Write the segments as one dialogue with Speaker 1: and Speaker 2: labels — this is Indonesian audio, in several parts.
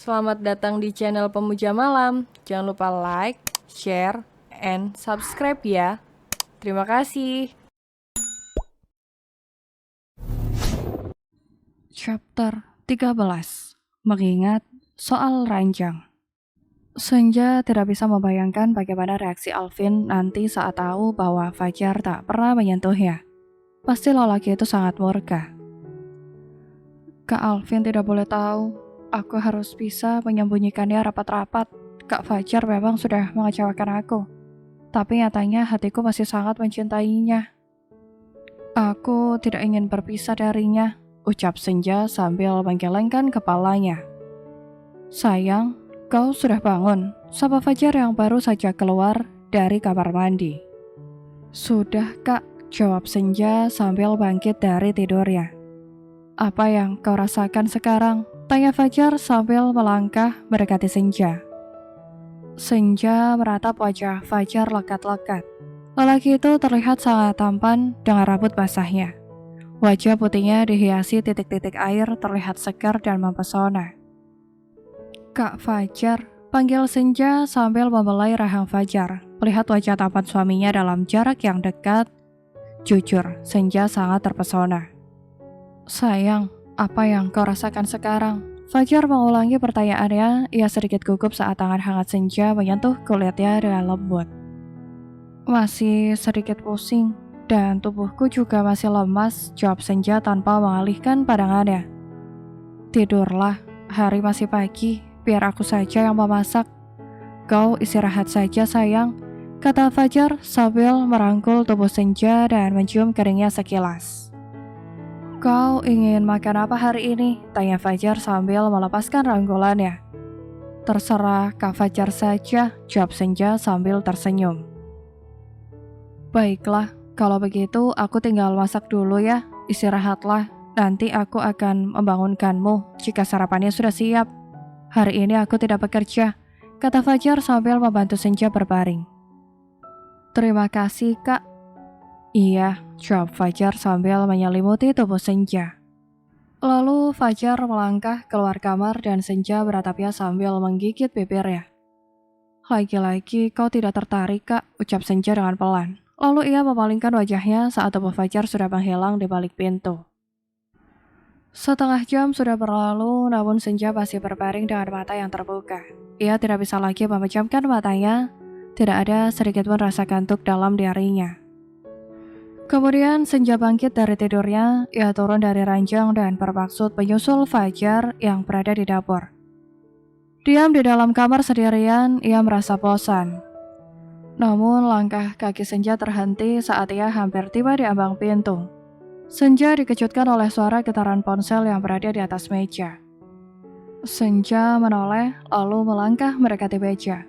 Speaker 1: Selamat datang di channel Pemuja Malam. Jangan lupa like, share, and subscribe ya. Terima kasih.
Speaker 2: Chapter 13. Mengingat soal ranjang. Senja tidak bisa membayangkan bagaimana reaksi Alvin nanti saat tahu bahwa Fajar tak pernah menyentuhnya. Pasti lelaki itu sangat murka. Kak Alvin tidak boleh tahu. Aku harus bisa menyembunyikannya rapat-rapat. Kak Fajar memang sudah mengecewakan aku. Tapi nyatanya hatiku masih sangat mencintainya. Aku tidak ingin berpisah darinya, ucap Senja sambil menggelengkan kepalanya. Sayang, kau sudah bangun, sapa Fajar yang baru saja keluar dari kamar mandi. Sudah kak, jawab Senja sambil bangkit dari tidurnya. Apa yang kau rasakan sekarang? Tanya Fajar sambil melangkah mendekati Senja. Senja meratap wajah Fajar lekat-lekat. Lelaki itu terlihat sangat tampan dengan rambut basahnya. Wajah putihnya dihiasi titik-titik air terlihat segar dan mempesona. Kak Fajar, panggil Senja sambil membelai rahang Fajar. Melihat wajah tampan suaminya dalam jarak yang dekat, jujur, Senja sangat terpesona. Sayang, apa yang kau rasakan sekarang? Fajar mengulangi pertanyaannya, ia sedikit gugup saat tangan hangat Senja menyentuh kulitnya dengan lembut. Masih sedikit pusing, dan tubuhku juga masih lemas, jawab Senja tanpa mengalihkan pandangannya. Tidurlah, hari masih pagi, biar aku saja yang memasak. Kau istirahat saja sayang, kata Fajar sambil merangkul tubuh Senja dan mencium keringnya sekilas. Kau ingin makan apa hari ini? Tanya Fajar sambil melepaskan rangkulannya. Terserah Kak Fajar saja, jawab Senja sambil tersenyum. Baiklah, kalau begitu aku tinggal masak dulu ya, istirahatlah. Nanti aku akan membangunkanmu jika sarapannya sudah siap. Hari ini aku tidak bekerja, kata Fajar sambil membantu Senja berbaring. Terima kasih kak. Iya, jawab Fajar sambil menyelimuti tubuh Senja. Lalu Fajar melangkah keluar kamar dan Senja beratapnya sambil menggigit bibirnya. Lagi-lagi kau tidak tertarik kak, ucap Senja dengan pelan. Lalu ia memalingkan wajahnya saat tubuh Fajar sudah menghilang di balik pintu. Setengah jam sudah berlalu, namun Senja masih berbaring dengan mata yang terbuka. Ia tidak bisa lagi memejamkan matanya, tidak ada sedikit pun rasa kantuk dalam dirinya. Kemudian Senja bangkit dari tidurnya, ia turun dari ranjang dan bermaksud menyusul Fajar yang berada di dapur. Diam di dalam kamar sendirian, ia merasa bosan. Namun langkah kaki Senja terhenti saat ia hampir tiba di ambang pintu. Senja dikejutkan oleh suara getaran ponsel yang berada di atas meja. Senja menoleh lalu melangkah mendekati meja.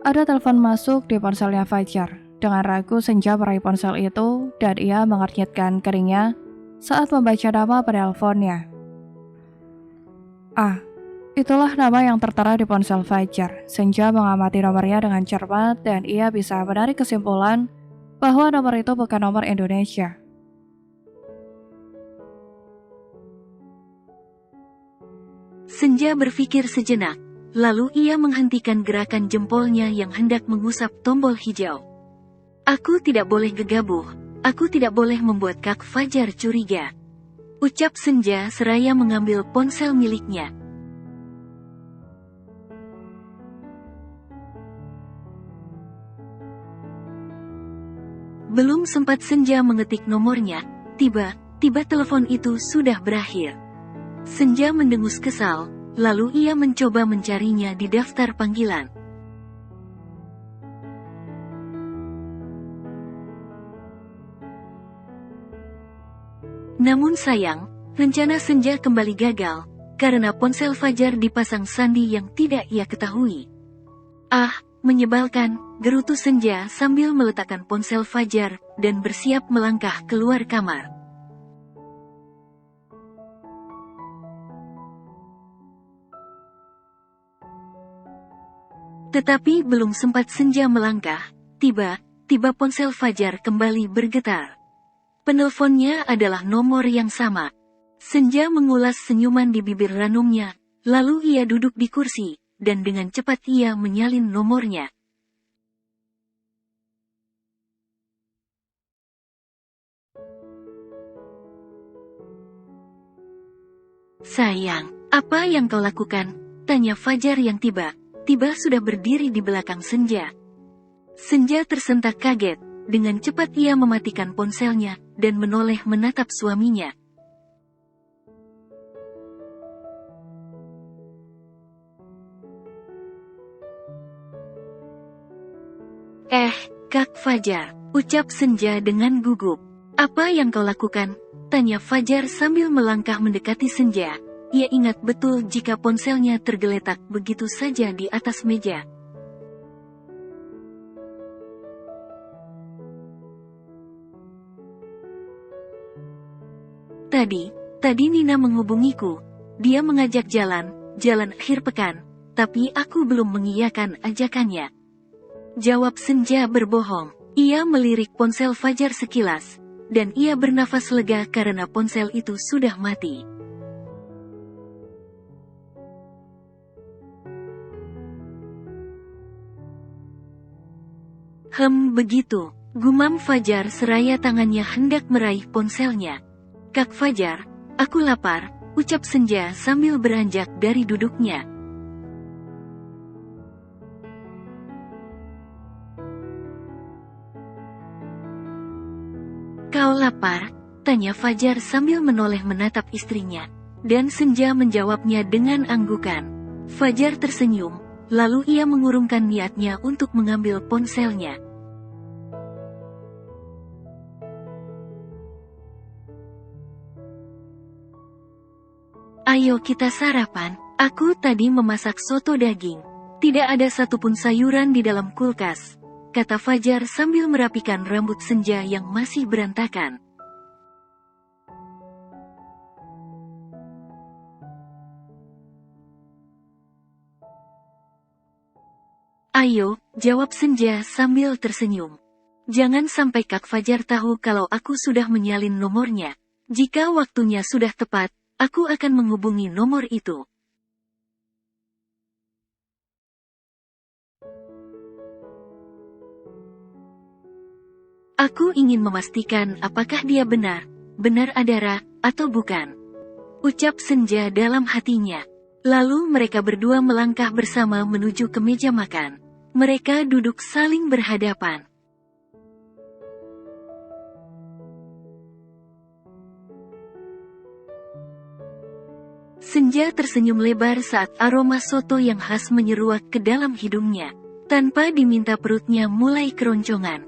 Speaker 2: Ada telepon masuk di ponselnya Fajar. Dengan ragu Senja meraih ponsel itu dan ia mengernyitkan keringnya saat membaca nama penelponnya. Itulah nama yang tertera di ponsel Fajar. Senja mengamati nomornya dengan cermat dan ia bisa menarik kesimpulan bahwa nomor itu bukan nomor Indonesia.
Speaker 3: Senja berpikir sejenak, lalu ia menghentikan gerakan jempolnya yang hendak mengusap tombol hijau. Aku tidak boleh gegabah, aku tidak boleh membuat Kak Fajar curiga, ucap Senja seraya mengambil ponsel miliknya. Belum sempat Senja mengetik nomornya, tiba-tiba telepon itu sudah berakhir. Senja mendengus kesal, lalu ia mencoba mencarinya di daftar panggilan. Namun sayang, rencana Senja kembali gagal, karena ponsel Fajar dipasang sandi yang tidak ia ketahui. Menyebalkan, gerutu Senja sambil meletakkan ponsel Fajar dan bersiap melangkah keluar kamar. Tetapi belum sempat Senja melangkah, tiba-tiba ponsel Fajar kembali bergetar. Penelponnya adalah nomor yang sama. Senja mengulas senyuman di bibir ranumnya, lalu ia duduk di kursi, dan dengan cepat ia menyalin nomornya. "Sayang, apa yang kau lakukan?" tanya Fajar yang tiba-tiba sudah berdiri di belakang Senja. Senja tersentak kaget, dengan cepat ia mematikan ponselnya, dan menoleh menatap suaminya. Kak Fajar," ucap Senja dengan gugup. "Apa yang kau lakukan?" tanya Fajar sambil melangkah mendekati Senja. Ia ingat betul jika ponselnya tergeletak begitu saja di atas meja. Tadi Nina menghubungiku. Dia mengajak jalan akhir pekan, tapi aku belum mengiyakan ajakannya. Jawab Senja berbohong. Ia melirik ponsel Fajar sekilas, dan ia bernafas lega karena ponsel itu sudah mati. Begitu, gumam Fajar seraya tangannya hendak meraih ponselnya. "Kak Fajar, aku lapar," ucap Senja sambil beranjak dari duduknya. "Kau lapar?" tanya Fajar sambil menoleh menatap istrinya. Dan Senja menjawabnya dengan anggukan. Fajar tersenyum, lalu ia mengurungkan niatnya untuk mengambil ponselnya. "Ayo kita sarapan, aku tadi memasak soto daging. Tidak ada satupun sayuran di dalam kulkas," kata Fajar sambil merapikan rambut Senja yang masih berantakan. "Ayo," jawab Senja sambil tersenyum. "Jangan sampai Kak Fajar tahu kalau aku sudah menyalin nomornya. Jika waktunya sudah tepat, aku akan menghubungi nomor itu." "Aku ingin memastikan apakah dia benar Adara, atau bukan," ucap Senja dalam hatinya. Lalu mereka berdua melangkah bersama menuju ke meja makan. Mereka duduk saling berhadapan. Senja tersenyum lebar saat aroma soto yang khas menyeruak ke dalam hidungnya. Tanpa diminta perutnya mulai keroncongan.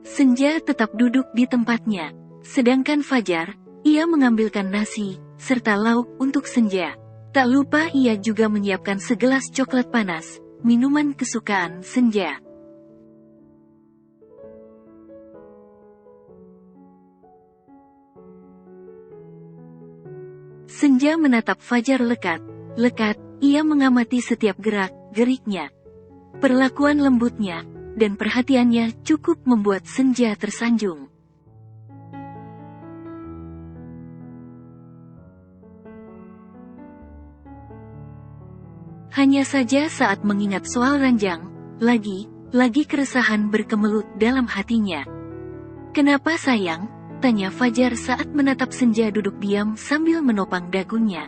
Speaker 3: Senja tetap duduk di tempatnya. Sedangkan Fajar, ia mengambilkan nasi, serta lauk untuk Senja. Tak lupa ia juga menyiapkan segelas coklat panas, minuman kesukaan Senja. Senja menatap Fajar lekat, ia mengamati setiap gerak-geriknya. Perlakuan lembutnya, dan perhatiannya cukup membuat Senja tersanjung. Hanya saja saat mengingat soal ranjang, lagi keresahan berkemelut dalam hatinya. "Kenapa sayang?" tanya Fajar saat menatap Senja duduk diam sambil menopang dagunya.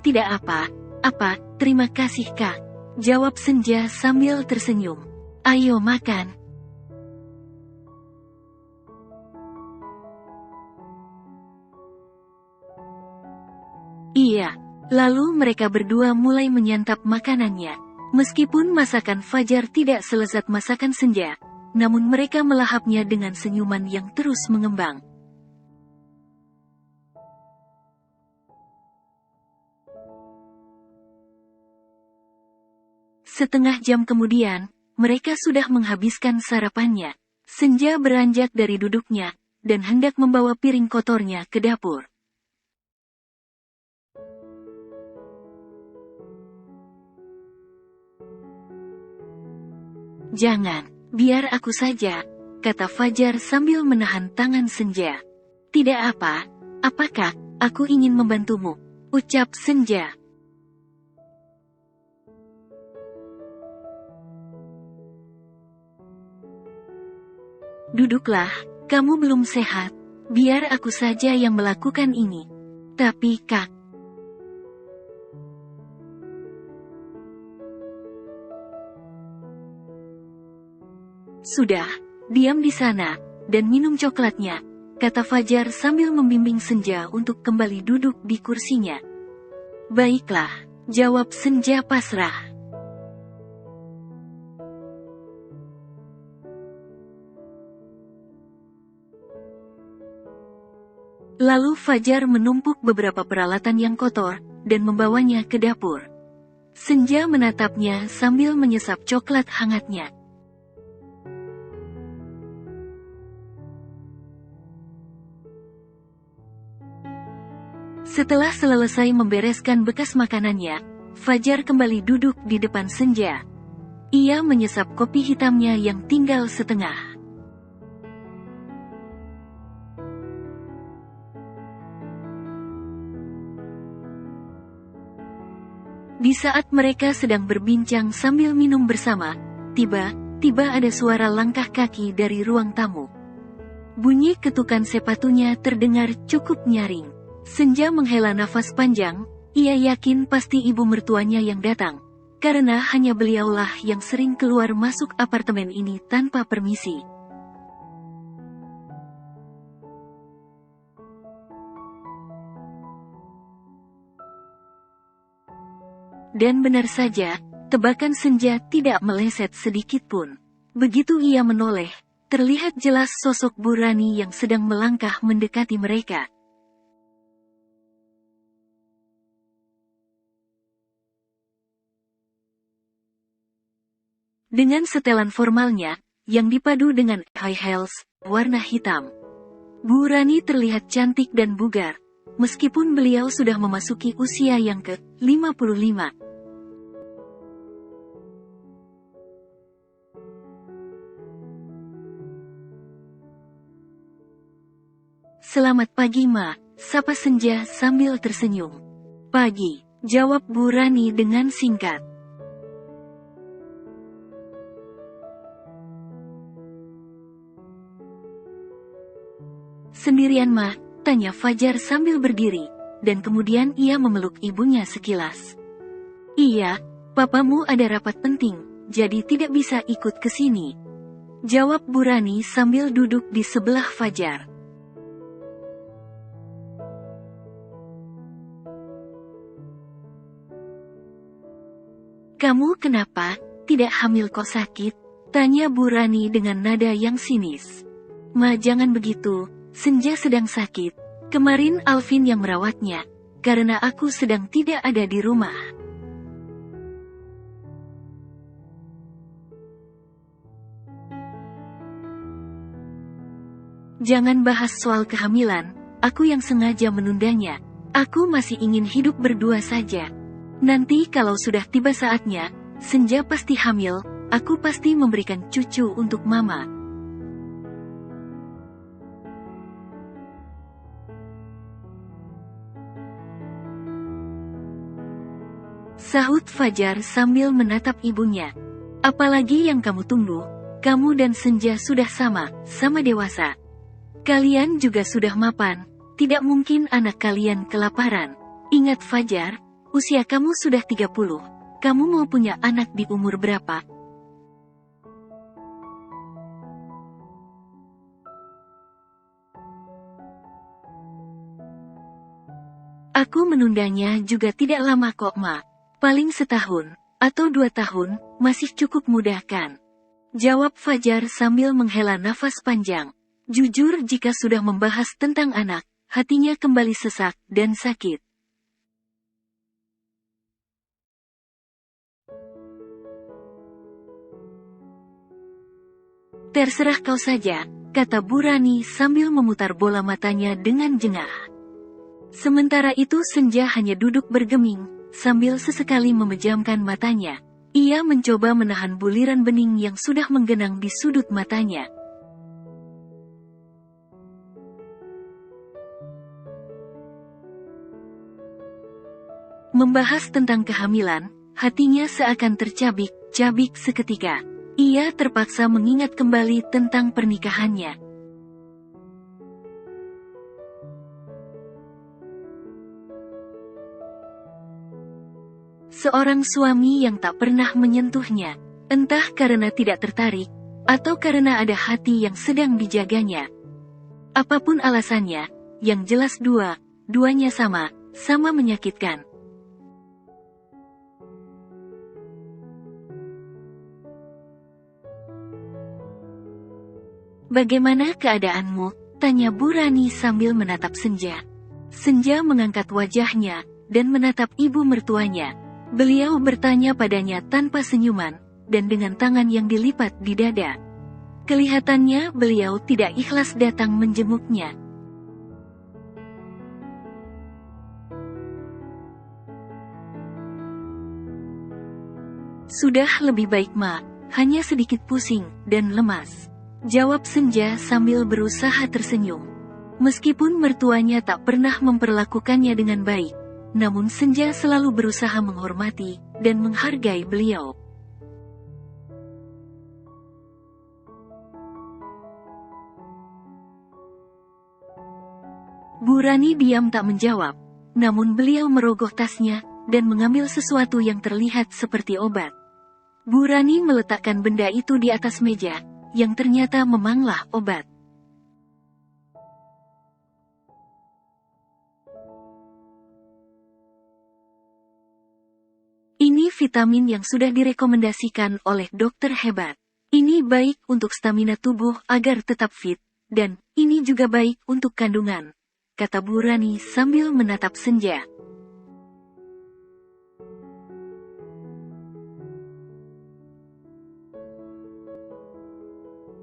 Speaker 3: "Tidak apa, terima kasih Kak," jawab Senja sambil tersenyum. "Ayo makan." Iya, lalu mereka berdua mulai menyantap makanannya. Meskipun masakan Fajar tidak selezat masakan Senja, namun mereka melahapnya dengan senyuman yang terus mengembang. Setengah jam kemudian, mereka sudah menghabiskan sarapannya. Senja beranjak dari duduknya, dan hendak membawa piring kotornya ke dapur. Jangan, biar aku saja, kata Fajar sambil menahan tangan Senja. Tidak apa, apakah aku ingin membantumu, ucap Senja. Duduklah, kamu belum sehat, biar aku saja yang melakukan ini. Tapi Kak, sudah, diam di sana, dan minum coklatnya, kata Fajar sambil membimbing Senja untuk kembali duduk di kursinya. Baiklah, jawab Senja pasrah. Lalu Fajar menumpuk beberapa peralatan yang kotor, dan membawanya ke dapur. Senja menatapnya sambil menyesap coklat hangatnya. Setelah selesai membereskan bekas makanannya, Fajar kembali duduk di depan Senja. Ia menyesap kopi hitamnya yang tinggal setengah. Di saat mereka sedang berbincang sambil minum bersama, tiba-tiba ada suara langkah kaki dari ruang tamu. Bunyi ketukan sepatunya terdengar cukup nyaring. Senja menghela nafas panjang, ia yakin pasti ibu mertuanya yang datang, karena hanya beliaulah yang sering keluar masuk apartemen ini tanpa permisi. Dan benar saja, tebakan Senja tidak meleset sedikit pun. Begitu ia menoleh, terlihat jelas sosok Bu Rani yang sedang melangkah mendekati mereka. Dengan setelan formalnya, yang dipadu dengan high heels, warna hitam. Bu Rani terlihat cantik dan bugar, meskipun beliau sudah memasuki usia yang ke-55. Selamat pagi Ma, sapa Senja sambil tersenyum. Pagi, jawab Bu Rani dengan singkat. Sendirian Ma, tanya Fajar sambil berdiri, dan kemudian ia memeluk ibunya sekilas. Iya, papamu ada rapat penting, jadi tidak bisa ikut ke sini, jawab Bu Rani sambil duduk di sebelah Fajar. Kamu kenapa, tidak hamil kok sakit? Tanya Bu Rani dengan nada yang sinis. Ma jangan begitu, Senja sedang sakit. Kemarin Alvin yang merawatnya, karena aku sedang tidak ada di rumah. Jangan bahas soal kehamilan, aku yang sengaja menundanya. Aku masih ingin hidup berdua saja. Nanti kalau sudah tiba saatnya, Senja pasti hamil, aku pasti memberikan cucu untuk Mama. Sahut Fajar sambil menatap ibunya. Apalagi yang kamu tunggu, kamu dan Senja sudah sama dewasa. Kalian juga sudah mapan, tidak mungkin anak kalian kelaparan. Ingat Fajar, usia kamu sudah 30, kamu mau punya anak di umur berapa? Aku menundanya juga tidak lama kok Ma. Paling setahun, atau 2 tahun, masih cukup mudah kan? Jawab Fajar sambil menghela nafas panjang. Jujur jika sudah membahas tentang anak, hatinya kembali sesak dan sakit. Terserah kau saja, kata Bu Rani sambil memutar bola matanya dengan jengah. Sementara itu Senja hanya duduk bergeming, sambil sesekali memejamkan matanya. Ia mencoba menahan buliran bening yang sudah menggenang di sudut matanya. Membahas tentang kehamilan, hatinya seakan tercabik-cabik seketika. Ia terpaksa mengingat kembali tentang pernikahannya. Seorang suami yang tak pernah menyentuhnya, entah karena tidak tertarik, atau karena ada hati yang sedang dijaganya. Apapun alasannya, yang jelas duanya sama menyakitkan. "Bagaimana keadaanmu?" tanya Bu Rani sambil menatap Senja. Senja mengangkat wajahnya, dan menatap ibu mertuanya. Beliau bertanya padanya tanpa senyuman, dan dengan tangan yang dilipat di dada. Kelihatannya beliau tidak ikhlas datang menjenguknya. "Sudah lebih baik, Ma. Hanya sedikit pusing dan lemas," jawab Senja sambil berusaha tersenyum. Meskipun mertuanya tak pernah memperlakukannya dengan baik, namun Senja selalu berusaha menghormati dan menghargai beliau. Bu Rani diam tak menjawab, namun beliau merogoh tasnya dan mengambil sesuatu yang terlihat seperti obat. Bu Rani meletakkan benda itu di atas meja, yang ternyata memanglah obat. "Ini vitamin yang sudah direkomendasikan oleh dokter hebat. Ini baik untuk stamina tubuh agar tetap fit, dan ini juga baik untuk kandungan," kata Bu Rani sambil menatap Senja.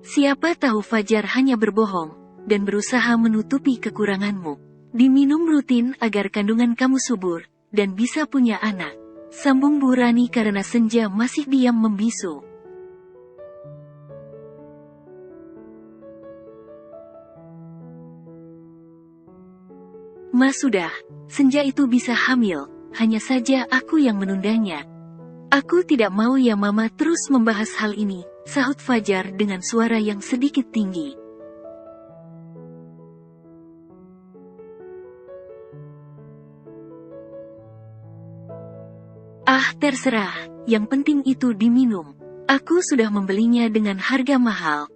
Speaker 3: "Siapa tahu Fajar hanya berbohong, dan berusaha menutupi kekuranganmu. Diminum rutin agar kandungan kamu subur, dan bisa punya anak," sambung Bu Rani karena Senja masih diam membisu. "Ma sudah, Senja itu bisa hamil, hanya saja aku yang menundanya." "Aku tidak mau ya Mama terus membahas hal ini," sahut Fajar dengan suara yang sedikit tinggi. "Ah, terserah, yang penting itu diminum. Aku sudah membelinya dengan harga mahal.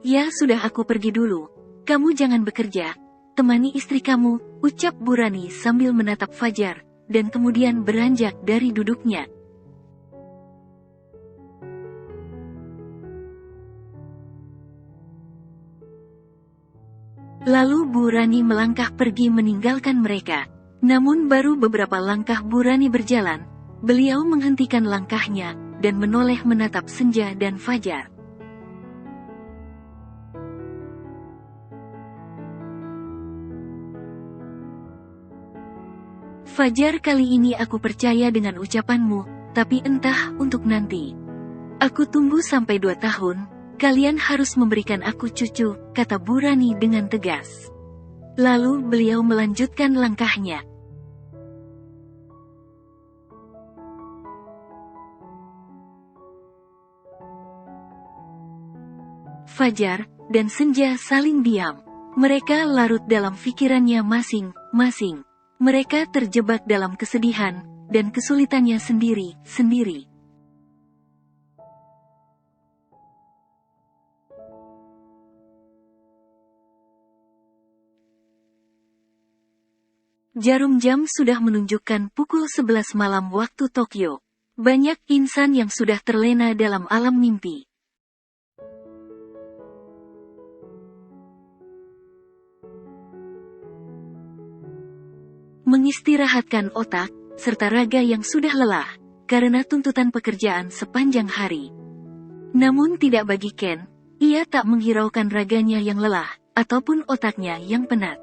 Speaker 3: Ya sudah, aku pergi dulu. Kamu jangan bekerja, temani istri kamu," ucap Bu Rani sambil menatap Fajar, dan kemudian beranjak dari duduknya. Lalu Bu Rani melangkah pergi meninggalkan mereka. Namun baru beberapa langkah Bu Rani berjalan, beliau menghentikan langkahnya, dan menoleh menatap Senja dan Fajar. "Fajar, kali ini aku percaya dengan ucapanmu, tapi entah untuk nanti. Aku tunggu sampai 2 tahun, kalian harus memberikan aku cucu," kata Bu Rani dengan tegas. Lalu beliau melanjutkan langkahnya. Fajar dan Senja saling diam. Mereka larut dalam pikirannya masing-masing. Mereka terjebak dalam kesedihan dan kesulitannya sendiri-sendiri. Jarum jam sudah menunjukkan pukul 11 malam waktu Tokyo. Banyak insan yang sudah terlena dalam alam mimpi. Mengistirahatkan otak, serta raga yang sudah lelah, karena tuntutan pekerjaan sepanjang hari. Namun tidak bagi Ken, ia tak menghiraukan raganya yang lelah, ataupun otaknya yang penat.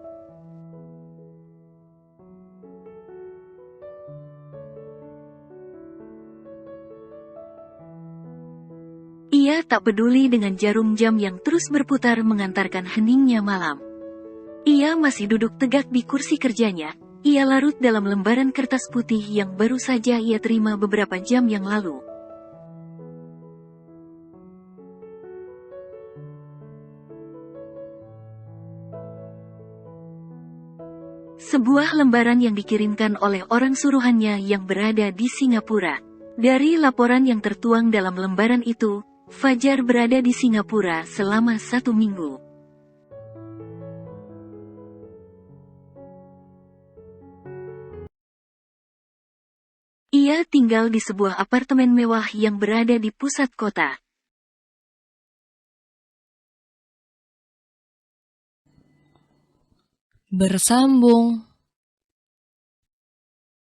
Speaker 3: Ia tak peduli dengan jarum jam yang terus berputar mengantarkan heningnya malam. Ia masih duduk tegak di kursi kerjanya. Ia larut dalam lembaran kertas putih yang baru saja ia terima beberapa jam yang lalu. Sebuah lembaran yang dikirimkan oleh orang suruhannya yang berada di Singapura. Dari laporan yang tertuang dalam lembaran itu, Fajar berada di Singapura selama 1 minggu. Ia tinggal di sebuah apartemen mewah yang berada di pusat kota.
Speaker 1: Bersambung.